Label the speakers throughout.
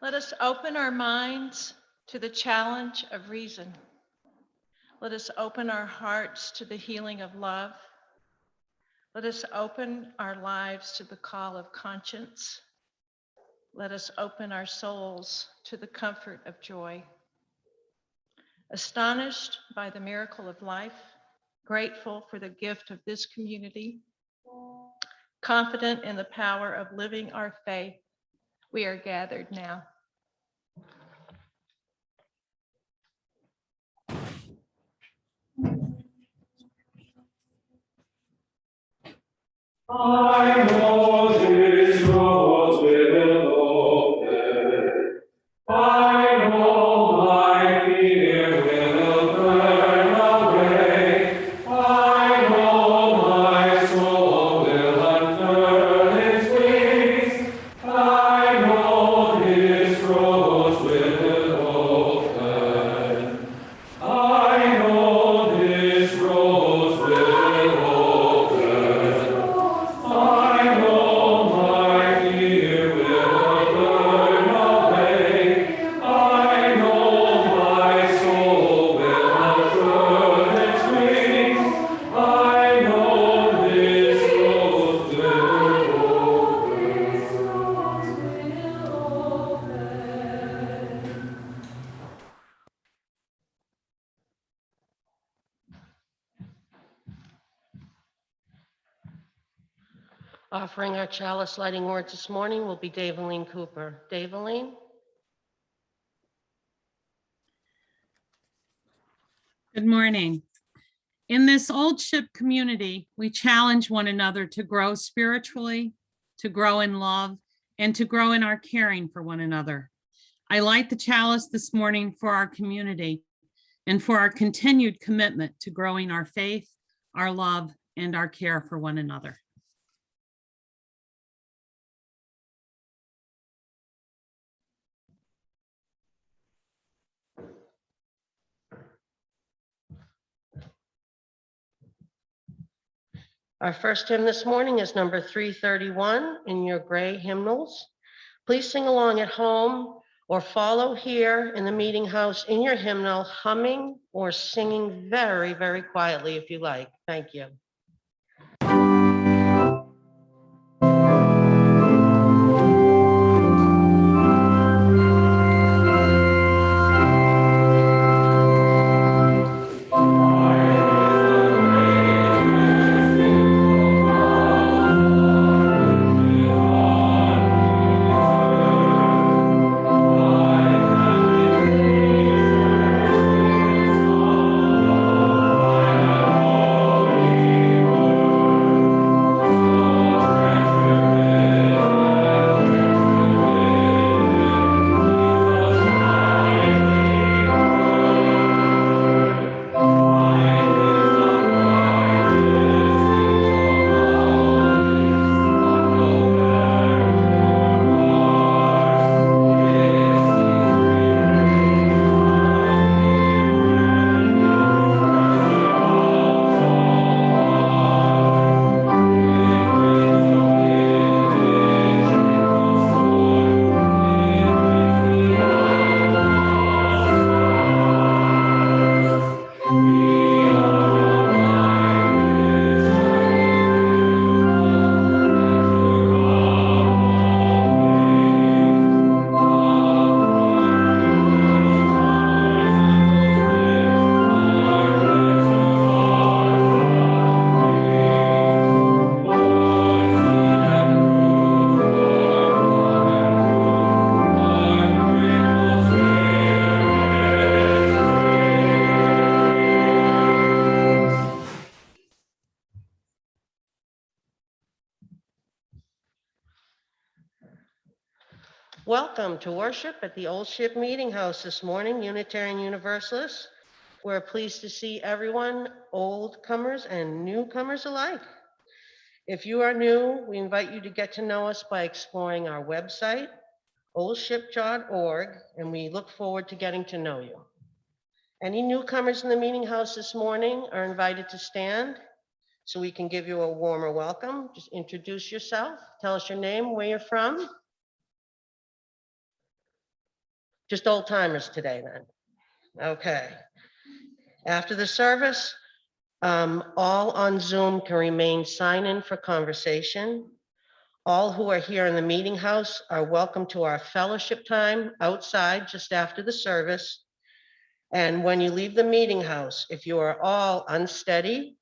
Speaker 1: Let us open our minds to the challenge of reason. Let us open our hearts to the healing of love. Let us open our lives to the call of conscience. Let us open our souls to the comfort of joy. Astonished by the miracle of life, grateful for the gift of this community, confident in the power of living our faith, we are gathered now.
Speaker 2: I know this road will open. I know my fear will burn away. I know my soul will unfurl its wings. I know this road will open. I know this road will open. I know my fear will burn away. I know my soul will unfurl its wings. I know this road will open.
Speaker 3: Offering our chalice lighting words this morning will be Daveline Cooper. Daveline?
Speaker 4: Good morning. In this old ship community, we challenge one another to grow spiritually, to grow in love, and to grow in our caring for one another. I light the chalice this morning for our community and for our continued commitment to growing our faith, our love, and our care for one another.
Speaker 3: Our first hymn this morning is number 331 in your gray hymnals. Please sing along at home or follow here in the meeting house in your hymnal, humming or singing very, very quietly if you like. Thank you. Welcome to worship at the Old Ship Meeting House this morning, Unitarian Universalists. We're pleased to see everyone, old comers and newcomers alike. If you are new, we invite you to get to know us by exploring our website, oldship.org, and we look forward to getting to know you. Any newcomers in the meeting house this morning are invited to stand so we can give you a warmer welcome. Just introduce yourself, tell us your name, where you're from. Just old timers today then. Okay. After the service, all on Zoom can remain sign in for conversation. All who are here in the meeting house are welcome to our fellowship time outside just after the service. And when you leave the meeting house, if you are all unsteady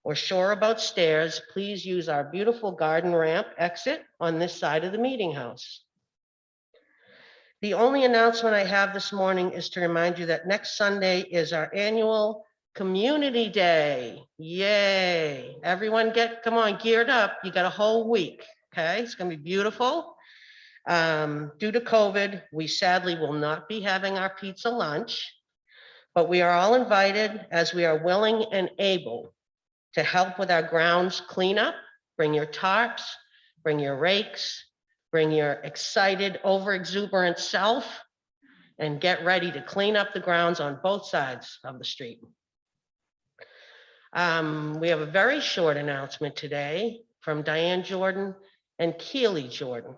Speaker 3: or sure about stairs, please use our beautiful garden ramp exit on this side of the meeting house. The only announcement I have this morning is to remind you that next Sunday is our annual Community Day. Yay. Everyone come on, geared up. You got a whole week, okay? It's gonna be beautiful. Due to COVID, we sadly will not be having our pizza lunch, but we are all invited as we are willing and able to help with our grounds cleanup. Bring your tarps, bring your rakes, bring your excited, over-exuberant self, and get ready to clean up the grounds on both sides of the street. We have a very short announcement today from Diane Jordan and Keely Jordan.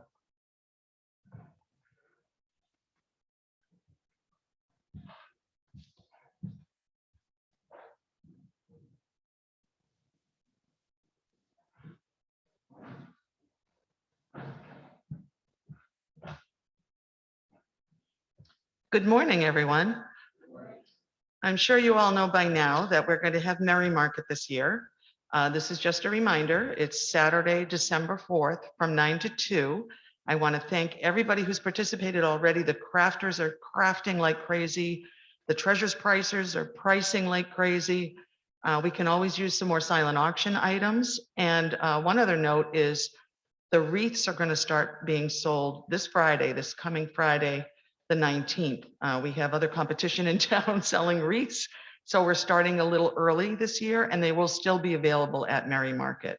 Speaker 5: Good morning, everyone. I'm sure you all know by now that we're going to have Merry Market this year. This is just a reminder. It's Saturday, December 4th from 9 to 2. I want to thank everybody who's participated already. The crafters are crafting like crazy. The treasures pricers are pricing like crazy. We can always use some more silent auction items. And one other note is the wreaths are going to start being sold this Friday, this coming Friday, the 19th. We have other competition in town selling wreaths. So we're starting a little early this year and they will still be available at Merry Market.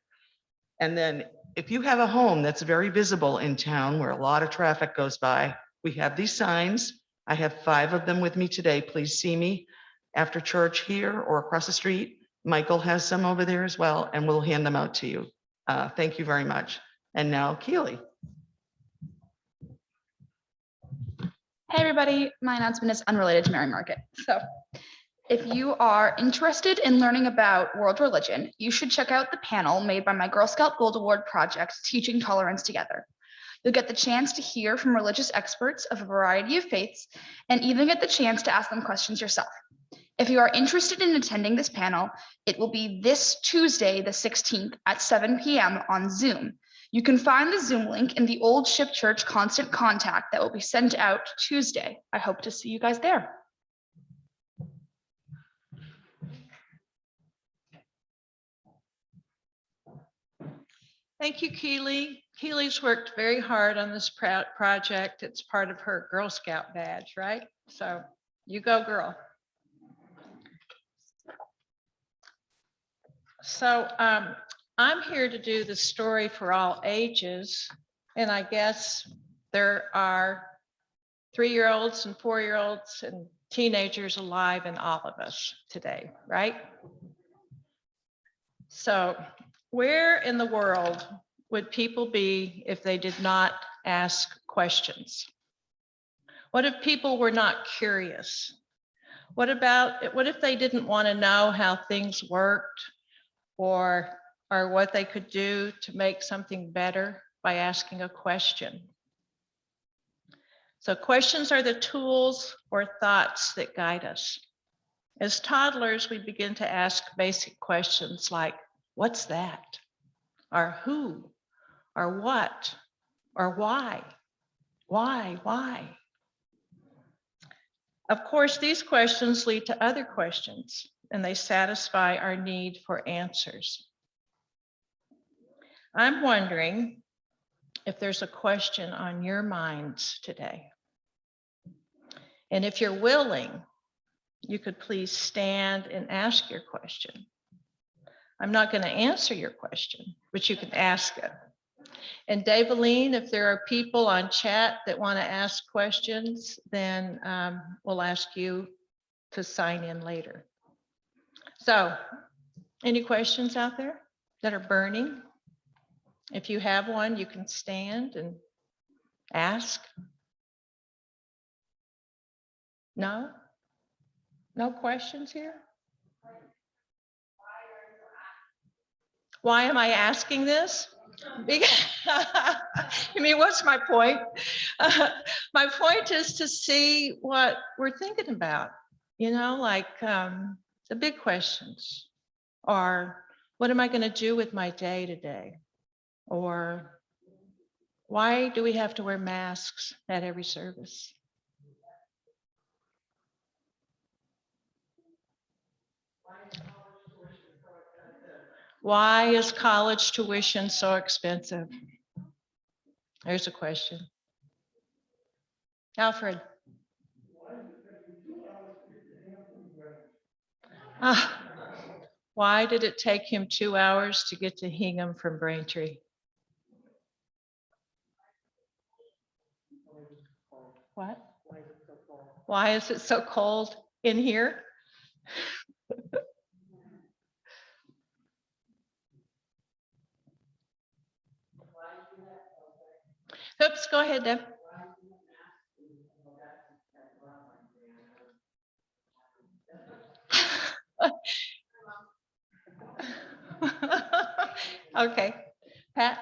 Speaker 5: And then if you have a home that's very visible in town where a lot of traffic goes by, we have these signs. I have 5 of them with me today. Please see me after church here or across the street. Michael has some over there as well, and we'll hand them out to you. Thank you very much. And now Keely.
Speaker 6: Hey everybody, my announcement is unrelated to Merry Market. So if you are interested in learning about world religion, you should check out the panel made by my Girl Scout Gold Award project, Teaching Tolerance Together. You'll get the chance to hear from religious experts of a variety of faiths and even get the chance to ask them questions yourself. If you are interested in attending this panel, it will be this Tuesday, the 16th at 7 p.m. on Zoom. You can find the Zoom link in the Old Ship Church Constant Contact that will be sent out Tuesday. I hope to see you guys there.
Speaker 1: Thank you, Keely. Keely's worked very hard on this project. It's part of her Girl Scout badge, right? So you go, girl. So I'm here to do the story for all ages. And I guess there are 3-year-olds and 4-year-olds and teenagers alive in all of us today, right? So where in the world would people be if they did not ask questions? What if people were not curious? What if they didn't want to know how things worked or what they could do to make something better by asking a question? So questions are the tools or thoughts that guide us. As toddlers, we begin to ask basic questions like, what's that? Or who? Or what? Or why? Why? Of course, these questions lead to other questions, and they satisfy our need for answers. I'm wondering if there's a question on your minds today. And if you're willing, you could please stand and ask your question. I'm not going to answer your question, but you can ask it. And Daveline, if there are people on chat that want to ask questions, then we'll ask you to sign in later. So, any questions out there that are burning? If you have one, you can stand and ask. No? No questions here? Why am I asking this? Because, I mean, what's my point? My point is to see what we're thinking about, like the big questions. Or what am I going to do with my day today? Or why do we have to wear masks at every service? Why is college tuition so expensive? There's a question. Alfred. Why did it take him 2 hours to get to Hingham from Braintree? What? Why is it so cold in here? Oops, go ahead, Deb. Okay, Pat.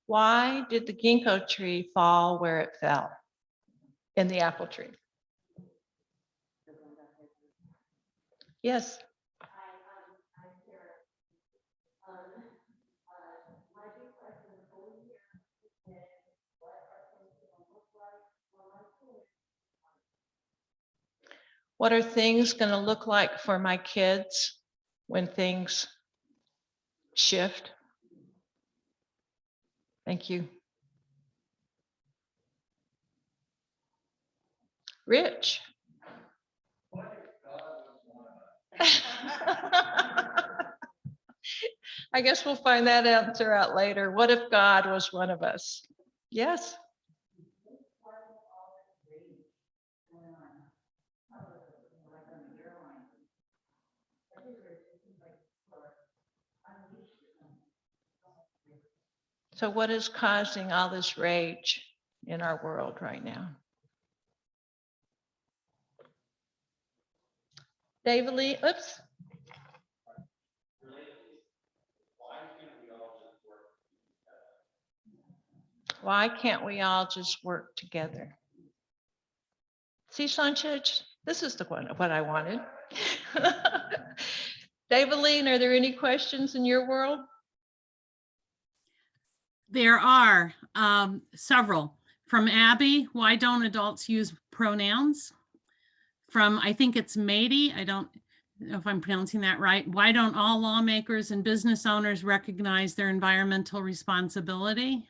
Speaker 1: Why did the ginkgo tree fall where it fell in the apple tree? Yes. What are things going to look like for my kids when things shift? Thank you. Rich. I guess we'll find that answer out later. What if God was one of us? Yes. So what is causing all this rage in our world right now? David Lee, oops. Why can't we all just work together? See, Sanchez, this is the one, what I wanted. David Lee, are there any questions in your world?
Speaker 4: There are several. From Abby, why don't adults use pronouns? From, I think it's Mady, I don't know if I'm pronouncing that right. Why don't all lawmakers and business owners recognize their environmental responsibility?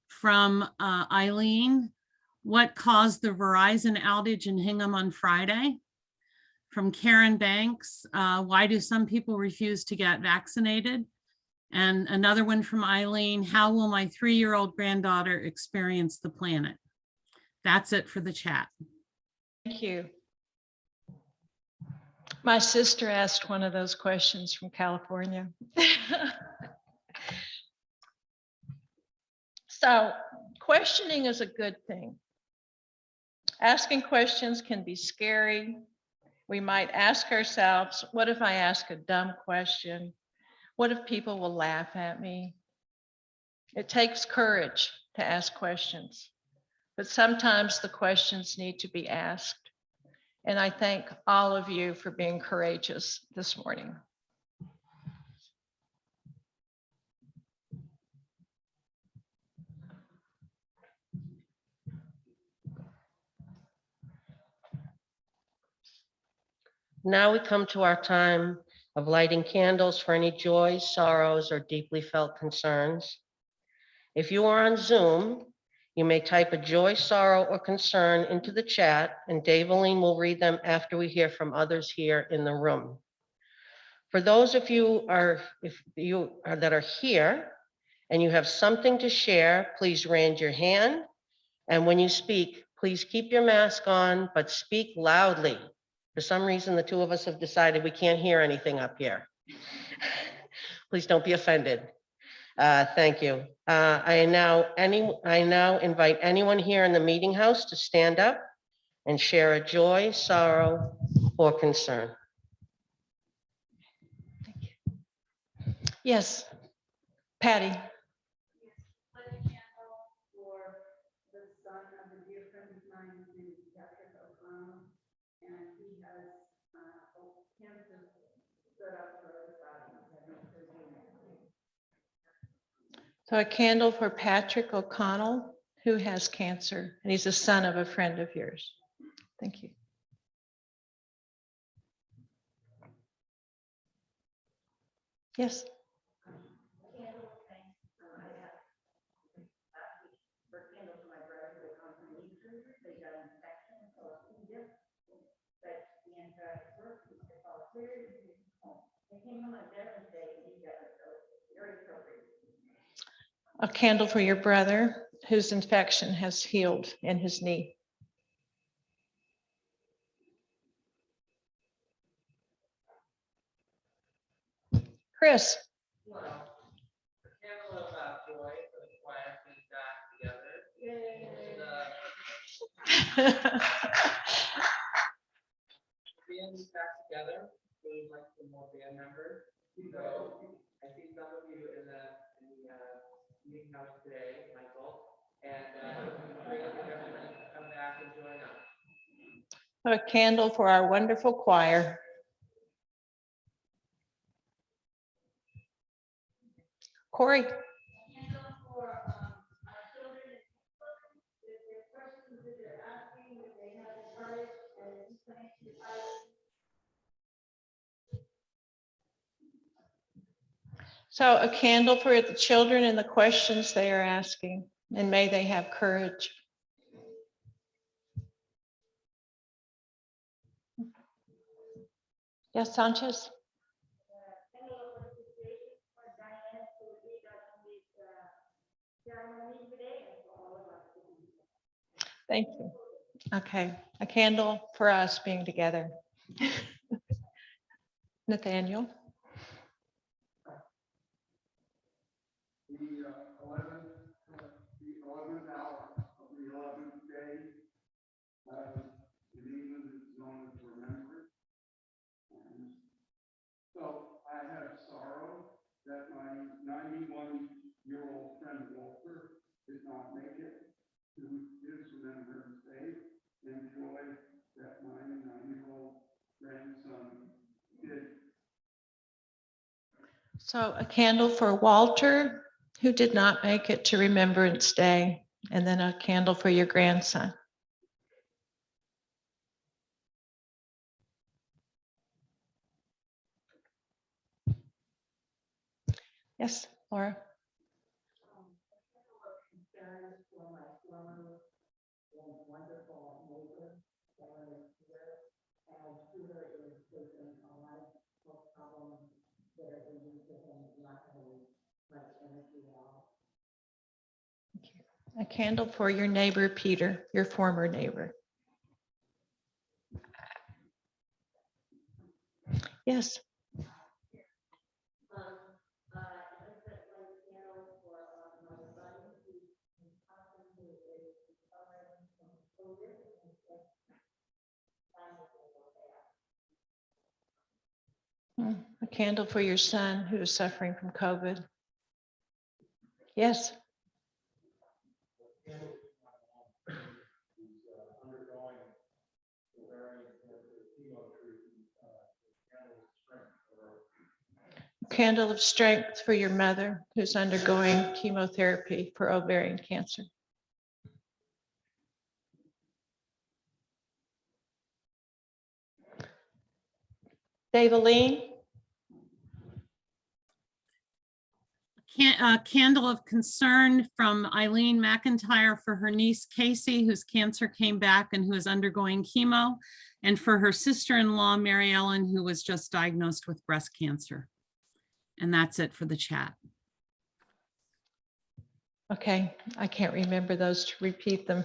Speaker 4: From Eileen, what caused the Verizon outage in Hingham on Friday? From Karen Banks, why do some people refuse to get vaccinated? And another one from Eileen, how will my 3-year-old granddaughter experience the planet? That's it for the chat.
Speaker 1: Thank you. My sister asked one of those questions from California. So questioning is a good thing. Asking questions can be scary. We might ask ourselves, what if I ask a dumb question? What if people will laugh at me? It takes courage to ask questions, but sometimes the questions need to be asked. And I thank all of you for being courageous this morning.
Speaker 3: Now we come to our time of lighting candles for any joys, sorrows, or deeply felt concerns. If you are on Zoom, you may type a joy, sorrow, or concern into the chat, and Daveline will read them after we hear from others here in the room. For those of you that are here and you have something to share, please raise your hand And when you speak, please keep your mask on, but speak loudly. For some reason, the two of us have decided we can't hear anything up here. Please don't be offended. Thank you. I now invite anyone here in the meeting house to stand up and share a joy, sorrow, or concern.
Speaker 1: Yes, Patty. So a candle for Patrick O'Connell, who has cancer, and he's the son of a friend of yours. Thank you. Yes. A candle for your brother whose infection has healed in his knee. Chris.
Speaker 7: Band is back together. We'd like some more band members. So I see some of you in the meeting house today, Michael, and great to have everybody come back and join us.
Speaker 1: A candle for our wonderful choir. Corey. So a candle for the children and the questions they are asking, and may they have courage. Yes, Sanchez? Thank you. Okay, a candle for us being together. Nathaniel?
Speaker 2: The 11th hour of the 11th day in England is known as remembrance. And so I have sorrow that my 91-year-old friend Walter did not make it to his Remembrance Day, and joy that my 9-year-old grandson did.
Speaker 1: So a candle for Walter, who did not make it to Remembrance Day, and then a candle for your grandson. Yes, Laura? A candle for your neighbor, Peter, your former neighbor. Yes. A candle for your son who is suffering from COVID. Yes. Candle of strength for your mother who's undergoing chemotherapy for ovarian cancer. Daveline?
Speaker 4: A candle of concern from Eileen McIntyre for her niece Casey, whose cancer came back and who is undergoing chemo, and for her sister-in-law, Mary Ellen, who was just diagnosed with breast cancer. And that's it for the chat.
Speaker 1: Okay, I can't remember those to repeat them,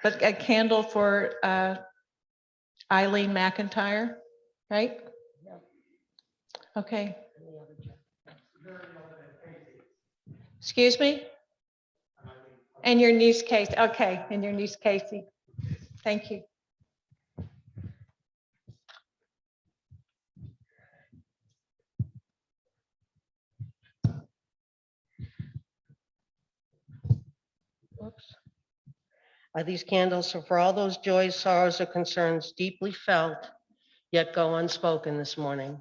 Speaker 1: but a candle for Eileen McIntyre, right? Okay. Excuse me? And your niece Casey, okay, and your niece Casey. Thank you.
Speaker 3: Whoops. Are these candles for all those joys, sorrows, or concerns deeply felt, yet go unspoken this morning?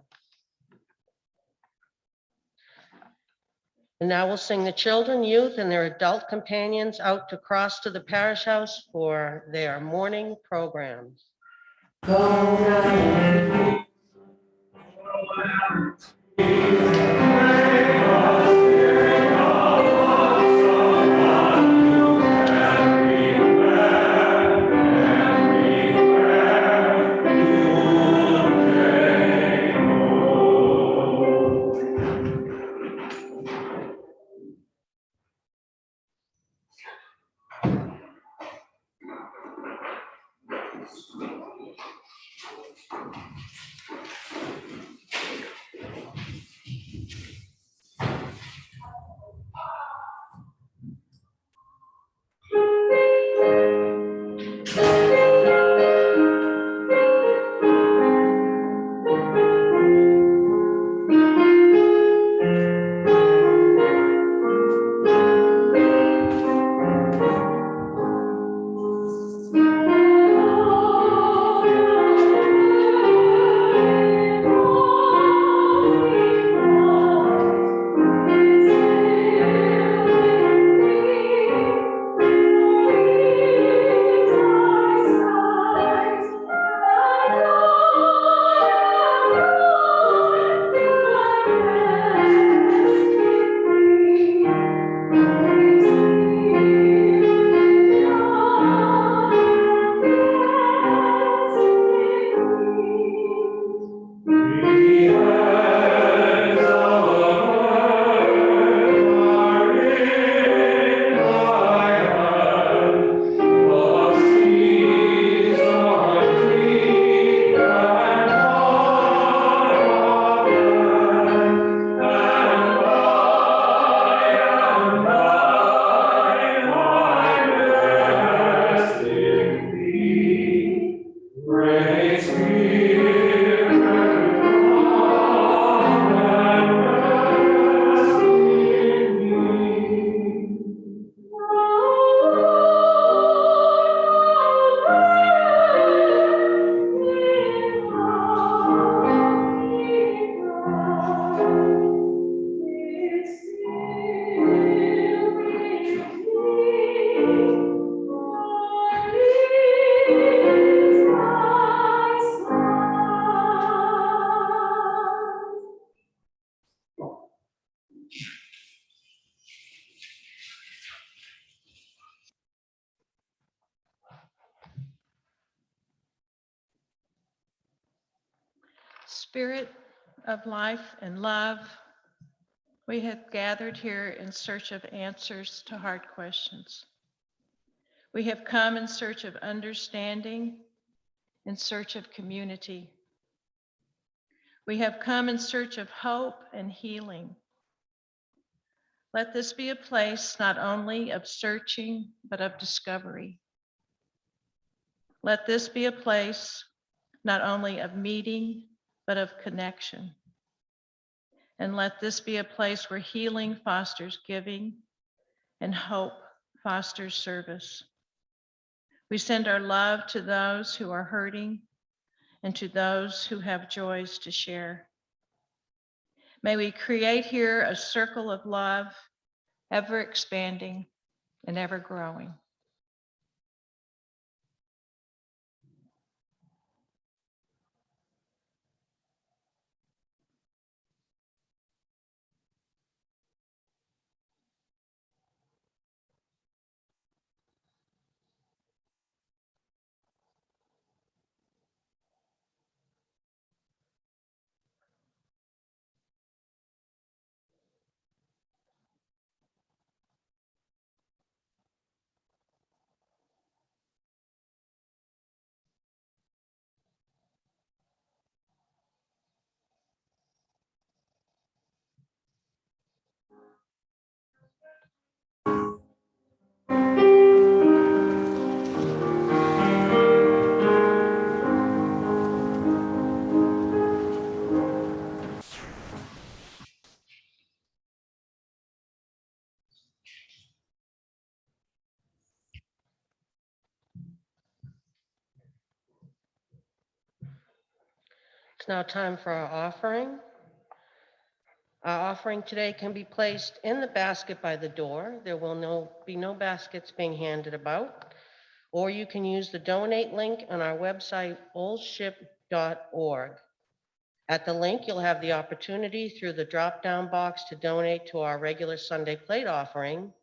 Speaker 3: And now we'll sing the children, youth, and their adult companions out to cross to the parish house for their morning programs.
Speaker 1: Spirit of life and love, we have gathered here in search of answers to hard questions. We have come in search of understanding, in search of community. We have come in search of hope and healing. Let this be a place not only of searching, but of discovery. Let this be a place not only of meeting, but of connection. And let this be a place where healing fosters giving and hope fosters service. We send our love to those who are hurting and to those who have joys to share. May we create here a circle of love, ever expanding and ever growing.
Speaker 3: It's now time for our offering. Our offering today can be placed in the basket by the door. There will be no baskets being handed about. Or you can use the donate link on our website, oldship.org. At the link, you'll have the opportunity through the drop-down box to donate to our regular Sunday plate offering,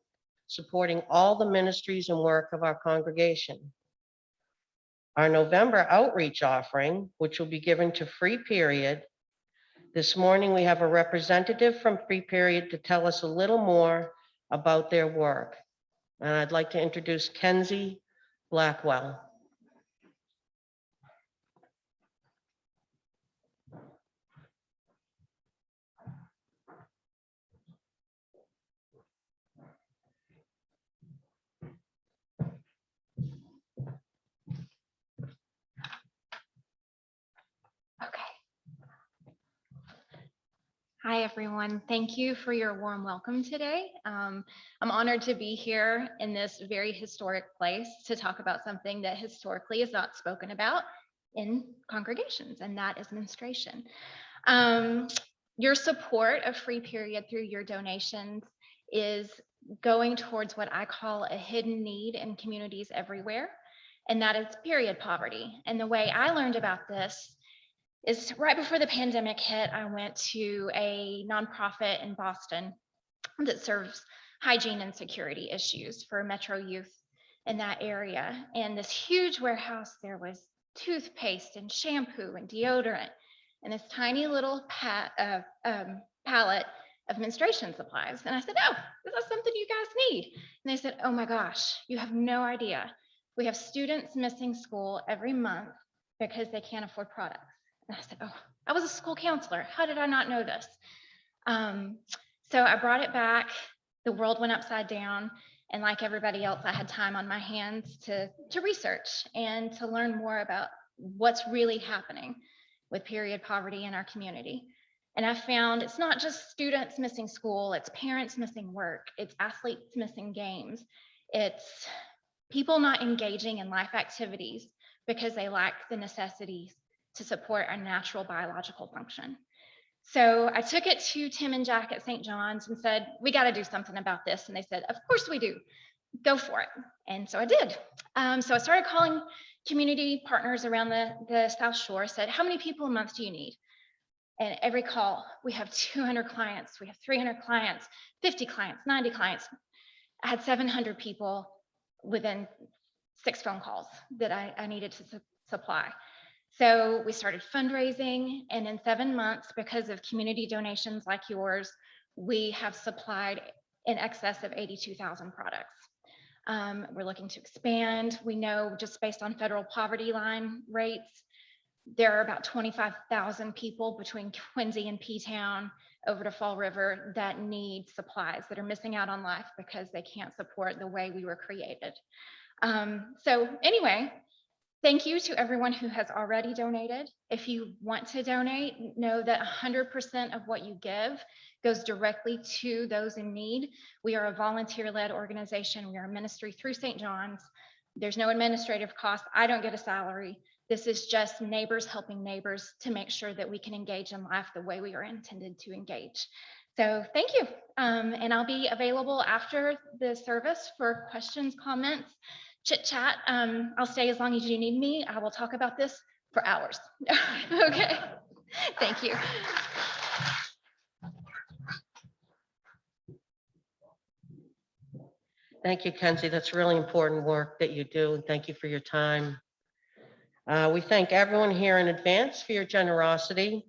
Speaker 3: supporting all the ministries and work of our congregation. Our November outreach offering, which will be given to Free Period. This morning, we have a representative from Free Period to tell us a little more about their work. And I'd like to introduce Kenzie Blackwell.
Speaker 8: Okay. Hi, everyone. Thank you for your warm welcome today. I'm honored to be here in this very historic place to talk about something that historically is not spoken about in congregations, and that is menstruation. Your support of Free Period through your donations is going towards what I call a hidden need in communities everywhere, and that is period poverty. And the way I learned about this is right before the pandemic hit, I went to a nonprofit in Boston that serves hygiene and security issues for Metro youth in that area. And this huge warehouse, there was toothpaste and shampoo and deodorant and this tiny little pallet of menstruation supplies. And I said, oh, this is something you guys need. And they said, oh my gosh, you have no idea. We have students missing school every month because they can't afford products. And I said, oh, I was a school counselor. How did I not know this? So I brought it back. The world went upside down. And like everybody else, I had time on my hands to research and to learn more about what's really happening with period poverty in our community. And I found it's not just students missing school, it's parents missing work, it's athletes missing games, it's people not engaging in life activities because they lack the necessities to support our natural biological function. So I took it to Tim and Jack at St. John's and said, we got to do something about this. And they said, of course we do. Go for it. And so I did. So I started calling community partners around the South Shore, said, how many people a month do you need? And every call, we have 200 clients, we have 300 clients, 50 clients, 90 clients. I had 700 people within 6 phone calls that I needed to supply. So we started fundraising, and in 7 months, because of community donations like yours, we have supplied in excess of 82,000 products. We're looking to expand. We know just based on federal poverty line rates, there are about 25,000 people between Quincy and P-Town over to Fall River that need supplies, that are missing out on life because they can't support the way we were created. So anyway, thank you to everyone who has already donated. If you want to donate, know that 100% of what you give goes directly to those in need. We are a volunteer-led organization. We are a ministry through St. John's. There's no administrative cost. I don't get a salary. This is just neighbors helping neighbors to make sure that we can engage in life the way we are intended to engage. So thank you. And I'll be available after the service for questions, comments, chit chat. I'll stay as long as you need me. I will talk about this for hours. Okay, thank you.
Speaker 3: Thank you, Kenzie. That's really important work that you do. And thank you for your time. We thank everyone here in advance for your generosity.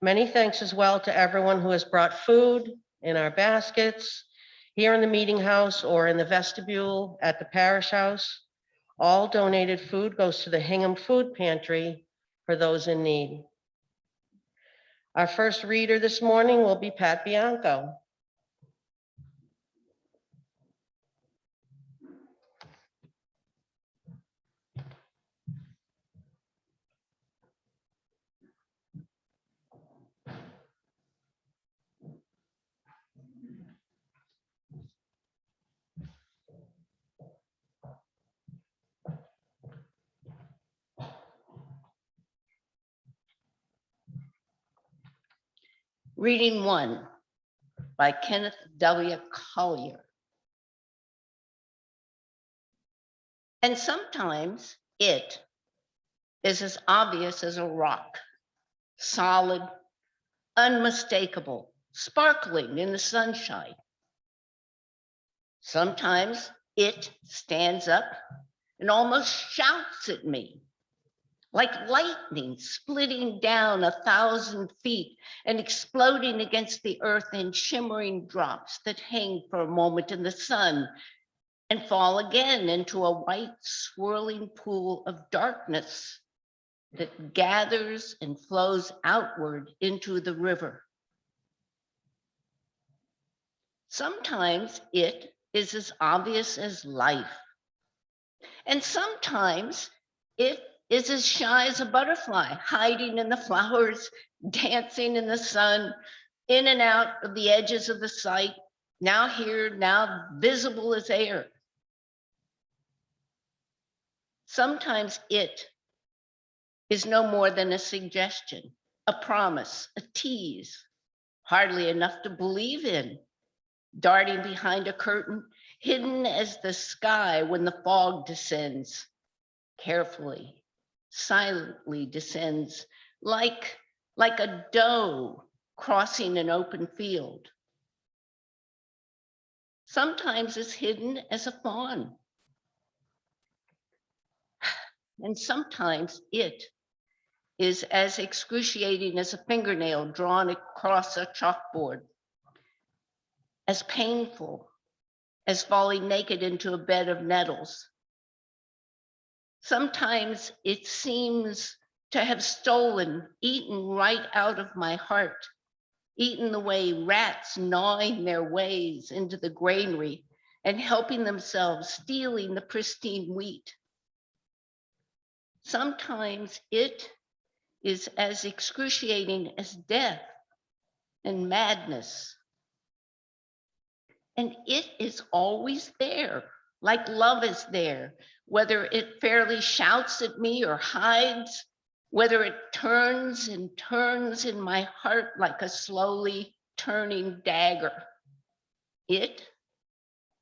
Speaker 3: Many thanks as well to everyone who has brought food in our baskets, here in the meeting house or in the vestibule at the parish house. All donated food goes to the Hingham Food Pantry for those in need. Our first reader this morning will be Pat Bianco.
Speaker 9: Reading 1 by Kenneth W. Collier. And sometimes it is as obvious as a rock, solid, unmistakable, sparkling in the sunshine. Sometimes it stands up and almost shouts at me, like lightning splitting down 1,000 feet and exploding against the earth in shimmering drops that hang for a moment in the sun and fall again into a white swirling pool of darkness that gathers and flows outward into the river. Sometimes it is as obvious as life. And sometimes it is as shy as a butterfly, hiding in the flowers, dancing in the sun, in and out of the edges of the sight, now here, now visible as air. Sometimes it is no more than a suggestion, a promise, a tease, hardly enough to believe in, darting behind a curtain, hidden as the sky when the fog descends, carefully, silently descends, like a doe crossing an open field. Sometimes it's hidden as a fawn. And sometimes it is as excruciating as a fingernail drawn across a chalkboard, as painful as falling naked into a bed of nettles. Sometimes it seems to have stolen, eaten right out of my heart, eaten the way rats gnawing their ways into the granary and helping themselves, stealing the pristine wheat. Sometimes it is as excruciating as death and madness. And it is always there, like love is there, whether it fairly shouts at me or hides, whether it turns and turns in my heart like a slowly turning dagger. It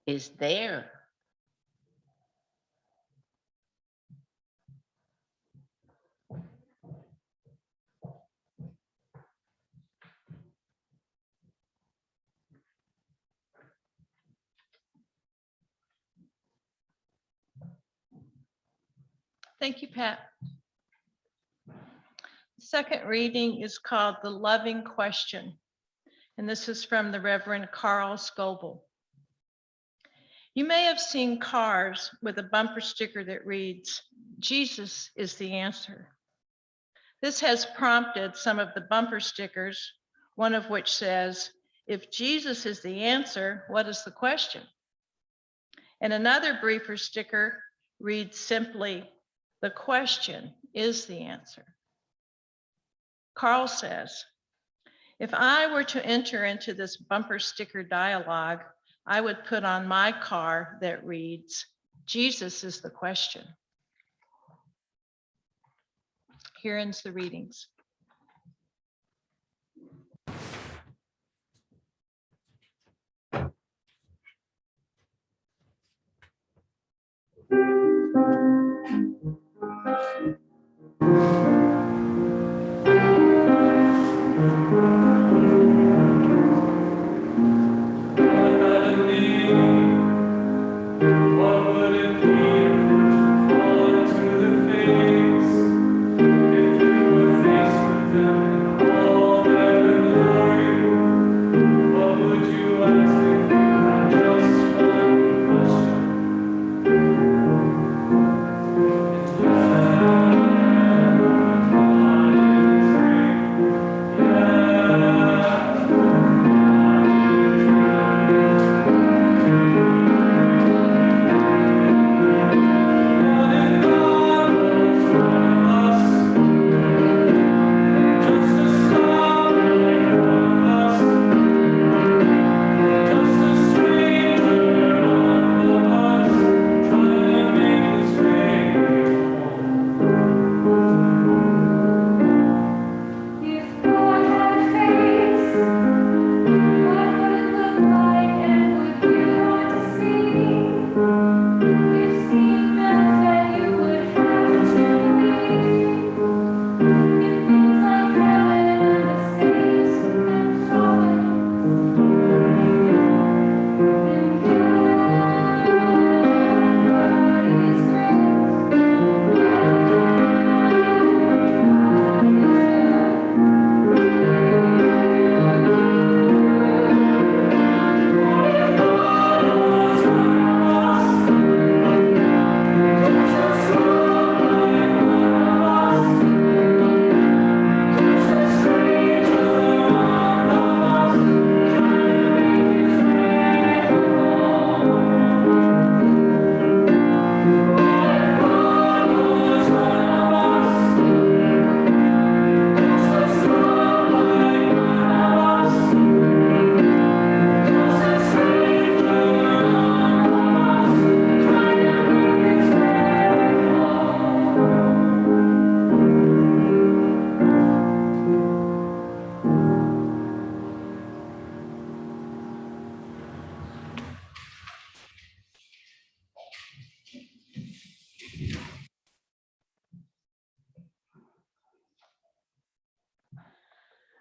Speaker 9: is there.
Speaker 1: Thank you, Pat. The second reading is called The Loving Question, and this is from the Reverend Carl Scoble. You may have seen cars with a bumper sticker that reads, "Jesus is the answer." This has prompted some of the bumper stickers, one of which says, "If Jesus is the answer, what is the question?" And another briefer sticker reads simply, "The question is the answer." Carl says, "If I were to enter into this bumper sticker dialogue, I would put on my car that reads, 'Jesus is the question.'" Here ends the readings.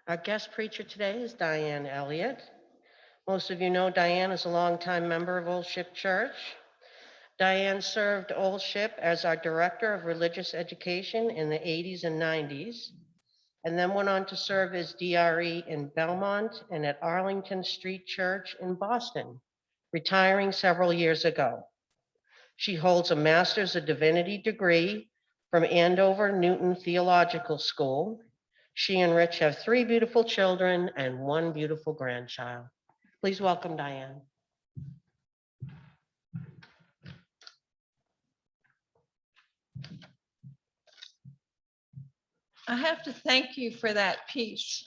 Speaker 3: Our guest preacher today is Diane Elliott. Most of you know Diane is a longtime member of Old Ship Church. Diane served Old Ship as our Director of Religious Education in the 80s and 90s, and then went on to serve as DRE in Belmont and at Arlington Street Church in Boston, retiring several years ago. She holds a Master's of Divinity degree from Andover Newton Theological School. She and Rich have 3 beautiful children and 1 beautiful grandchild. Please welcome Diane.
Speaker 1: I have to thank you for that piece.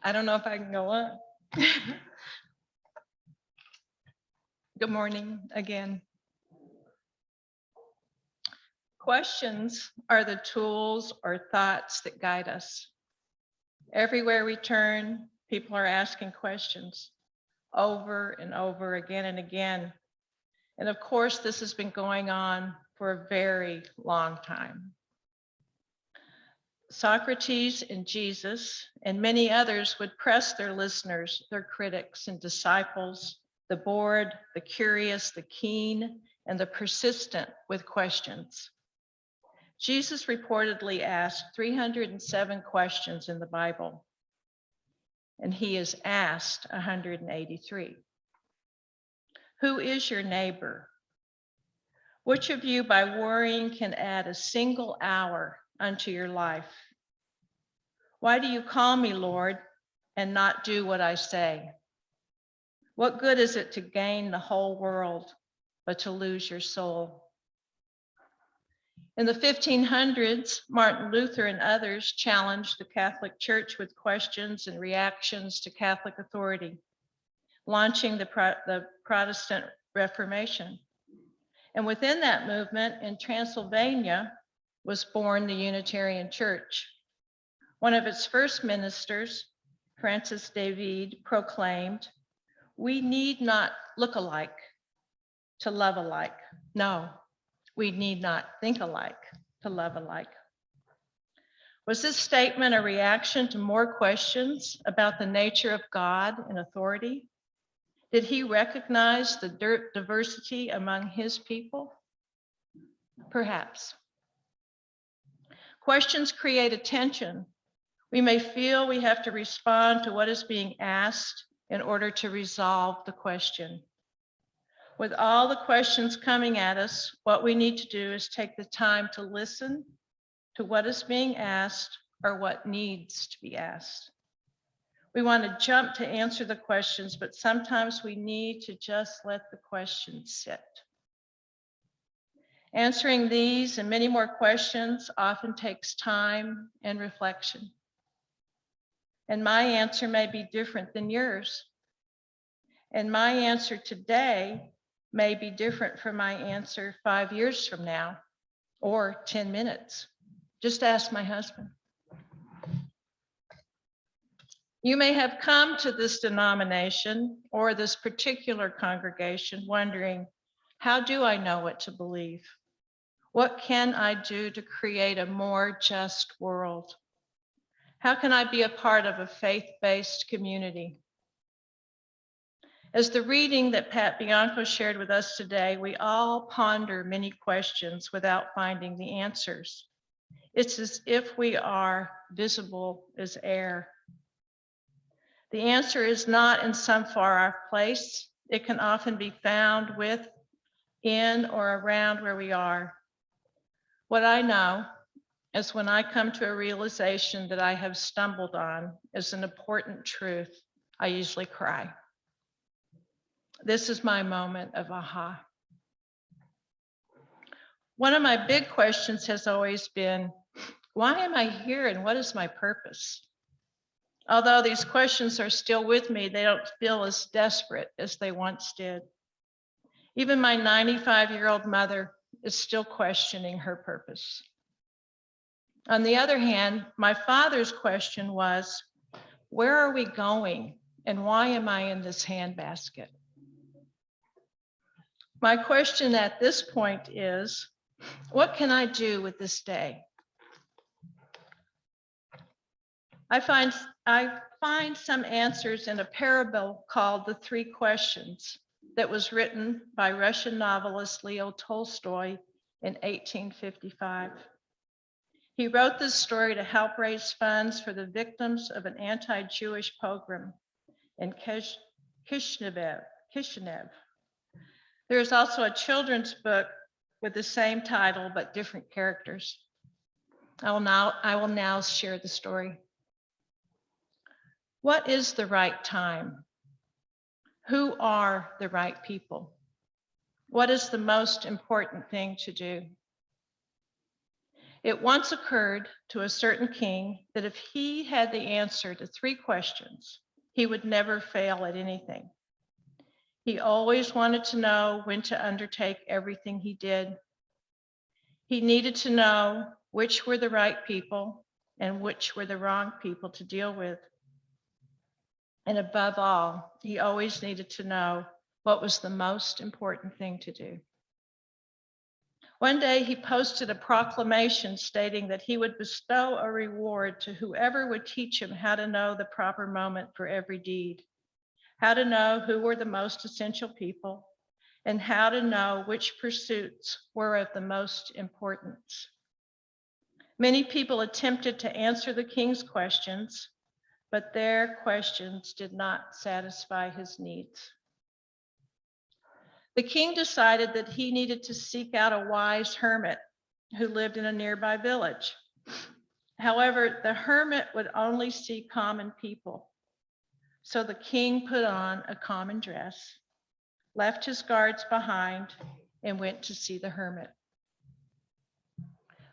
Speaker 1: I don't know if I can go on. Good morning again. Questions are the tools or thoughts that guide us. Everywhere we turn, people are asking questions over and over again and again. And of course, this has been going on for a very long time. Socrates and Jesus and many others would press their listeners, their critics and disciples, the bored, the curious, the keen, and the persistent with questions. Jesus reportedly asked 307 questions in the Bible, and he is asked 183. Who is your neighbor? Which of you by worrying can add a single hour unto your life? Why do you call me Lord and not do what I say? What good is it to gain the whole world, but to lose your soul? In the 1500s, Martin Luther and others challenged the Catholic Church with questions and reactions to Catholic authority, launching the Protestant Reformation. And within that movement in Transylvania was born the Unitarian Church. One of its first ministers, Francis David, proclaimed, "We need not look alike to love alike. No, we need not think alike to love alike." Was this statement a reaction to more questions about the nature of God and authority? Did he recognize the diversity among his people? Perhaps. Questions create attention. We may feel we have to respond to what is being asked in order to resolve the question. With all the questions coming at us, what we need to do is take the time to listen to what is being asked or what needs to be asked. We want to jump to answer the questions, but sometimes we need to just let the questions sit. Answering these and many more questions often takes time and reflection. And my answer may be different than yours. And my answer today may be different from my answer 5 years from now or 10 minutes. Just ask my husband. You may have come to this denomination or this particular congregation wondering, how do I know what to believe? What can I do to create a more just world? How can I be a part of a faith-based community? As the reading that Pat Bianco shared with us today, we all ponder many questions without finding the answers. It's as if we are visible as air. The answer is not in some far-off place. It can often be found with, in, or around where we are. What I know is when I come to a realization that I have stumbled on is an important truth, I usually cry. This is my moment of aha. One of my big questions has always been, why am I here and what is my purpose? Although these questions are still with me, they don't feel as desperate as they once did. Even my 95-year-old mother is still questioning her purpose. On the other hand, my father's question was, where are we going and why am I in this handbasket? My question at this point is, what can I do with this day? I find I find some answers in a parable called The Three Questions that was written by Russian novelist Leo Tolstoy in 1855. He wrote this story to help raise funds for the victims of an anti-Jewish pogrom in Kishinev. There is also a children's book with the same title but different characters. I will now share the story. What is the right time? Who are the right people? What is the most important thing to do? It once occurred to a certain king that if he had the answer to 3 questions, he would never fail at anything. He always wanted to know when to undertake everything he did. He needed to know which were the right people and which were the wrong people to deal with. And above all, he always needed to know what was the most important thing to do. One day he posted a proclamation stating that he would bestow a reward to whoever would teach him how to know the proper moment for every deed, how to know who were the most essential people, and how to know which pursuits were of the most importance. Many people attempted to answer the king's questions, but their questions did not satisfy his needs. The king decided that he needed to seek out a wise hermit who lived in a nearby village. However, the hermit would only see common people. So the king put on a common dress, left his guards behind, and went to see the hermit.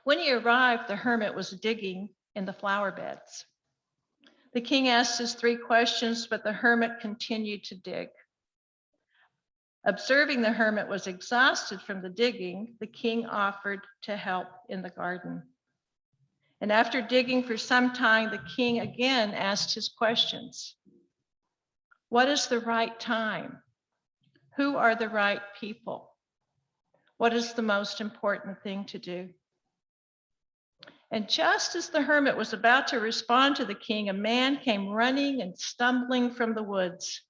Speaker 1: When he arrived, the hermit was digging in the flower beds. The king asked his 3 questions, but the hermit continued to dig. Observing the hermit was exhausted from the digging, the king offered to help in the garden. And after digging for some time, the king again asked his questions. What is the right time? Who are the right people? What is the most important thing to do? And just as the hermit was about to respond to the king, a man came running and stumbling from the woods.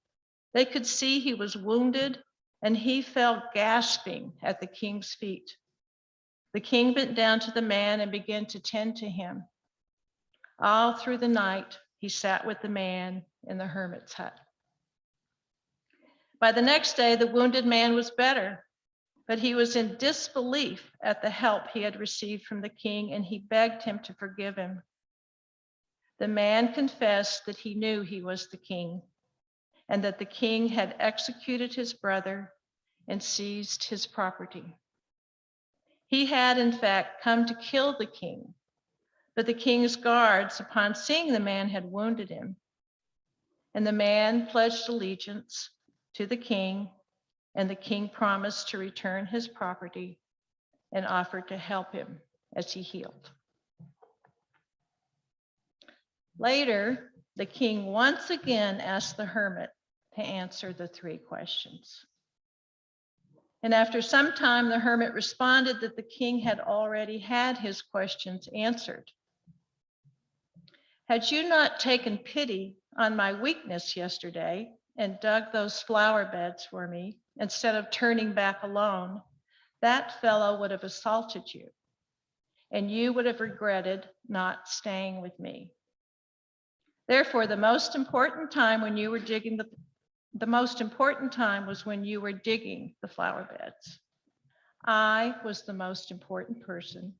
Speaker 1: They could see he was wounded, and he fell gasping at the king's feet. The king bent down to the man and began to tend to him. All through the night, he sat with the man in the hermit's hut. By the next day, the wounded man was better, but he was in disbelief at the help he had received from the king, and he begged him to forgive him. The man confessed that he knew he was the king, and that the king had executed his brother and seized his property. He had, in fact, come to kill the king, but the king's guards, upon seeing the man, had wounded him. And the man pledged allegiance to the king, and the king promised to return his property and offered to help him as he healed. Later, the king once again asked the hermit to answer the 3 questions. And after some time, the hermit responded that the king had already had his questions answered. Had you not taken pity on my weakness yesterday and dug those flower beds for me, instead of turning back alone, that fellow would have assaulted you, and you would have regretted not staying with me. Therefore, the most important time was when you were digging the flower beds. I was the most important person,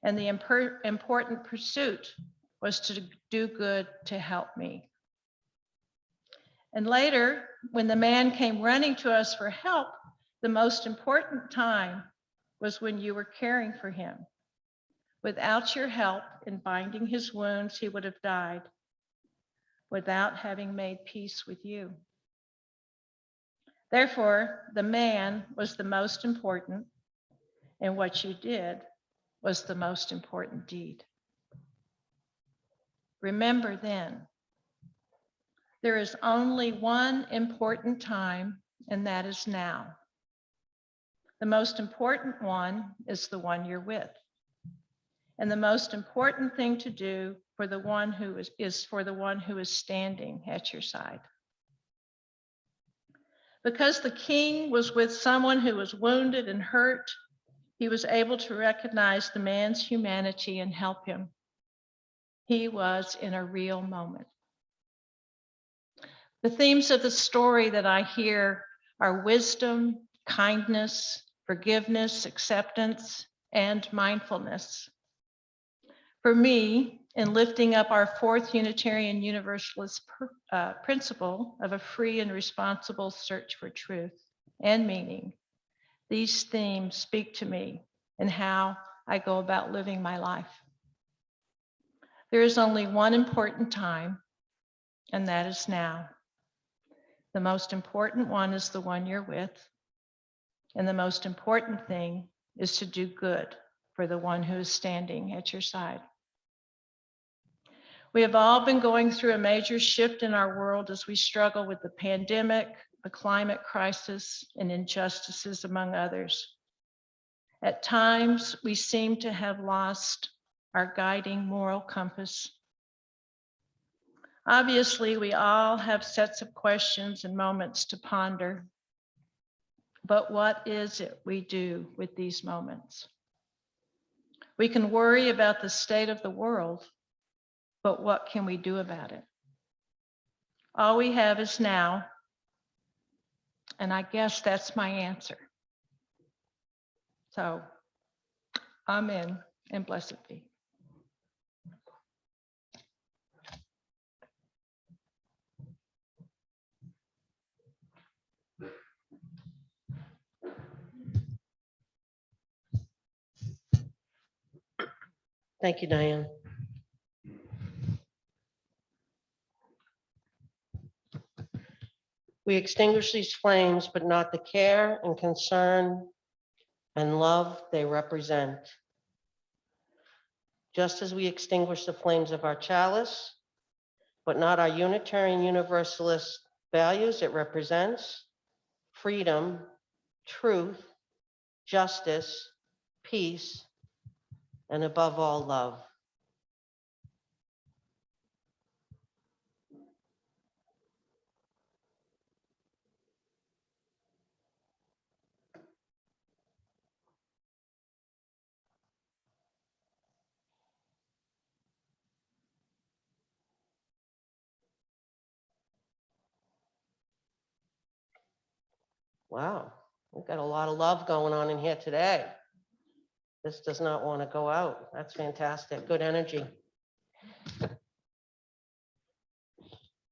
Speaker 1: and the important pursuit was to do good to help me. And later, when the man came running to us for help, the most important time was when you were caring for him. Without your help in binding his wounds, he would have died without having made peace with you. Therefore, the man was the most important, and what you did was the most important deed. Remember then, there is only one important time, and that is now. The most important one is the one you're with. and the most important thing to do for the one who is for the one who is standing at your side. Because the king was with someone who was wounded and hurt, he was able to recognize the man's humanity and help him. He was in a real moment. The themes of the story that I hear are wisdom, kindness, forgiveness, acceptance, and mindfulness. For me, in lifting up our fourth Unitarian Universalist principle of a free and responsible search for truth and meaning, these themes speak to me in how I go about living my life. There is only one important time, and that is now. The most important one is the one you're with, and the most important thing is to do good for the one who is standing at your side. We have all been going through a major shift in our world as we struggle with the pandemic, the climate crisis, and injustices, among others. At times, we seem to have lost our guiding moral compass. Obviously, we all have sets of questions and moments to ponder. But what is it we do with these moments? We can worry about the state of the world, but what can we do about it? All we have is now, and I guess that's my answer. So, amen and blessed be.
Speaker 3: Thank you, Diane. We extinguish these flames, but not the care and concern and love they represent. Just as we extinguish the flames of our chalice, but not our Unitarian Universalist values it represents: freedom, truth, justice, peace, and above all, love. Wow, we've got a lot of love going on in here today. This does not want to go out. That's fantastic. Good energy.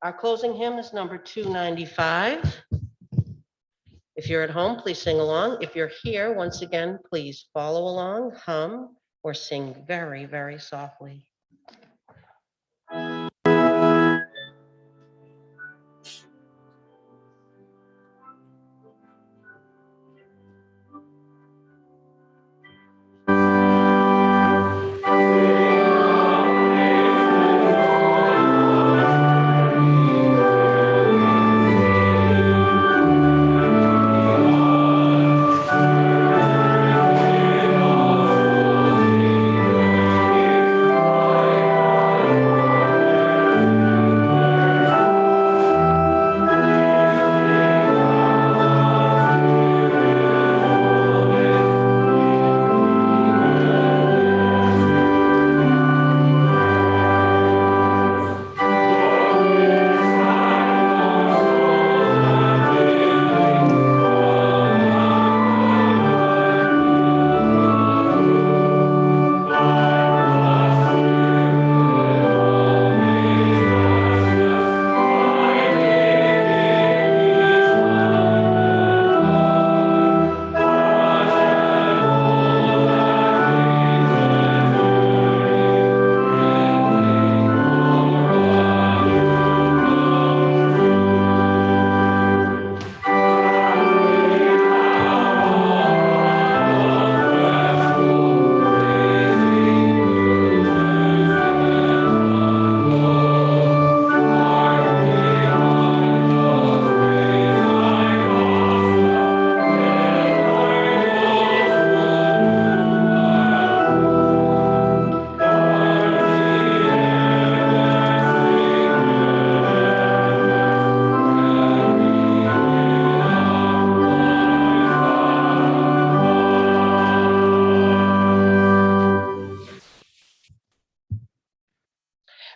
Speaker 3: Our closing hymn is number 295. If you're at home, please sing along. If you're here, once again, please follow along, hum, or sing very, very softly.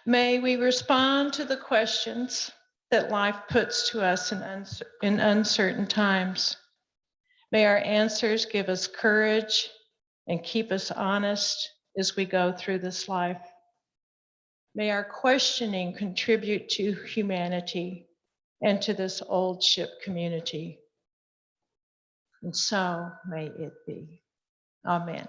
Speaker 1: May we respond to the questions that life puts to us in uncertain times. May our answers give us courage and keep us honest as we go through this life. May our questioning contribute to humanity and to this old ship community. And so may it be. Amen.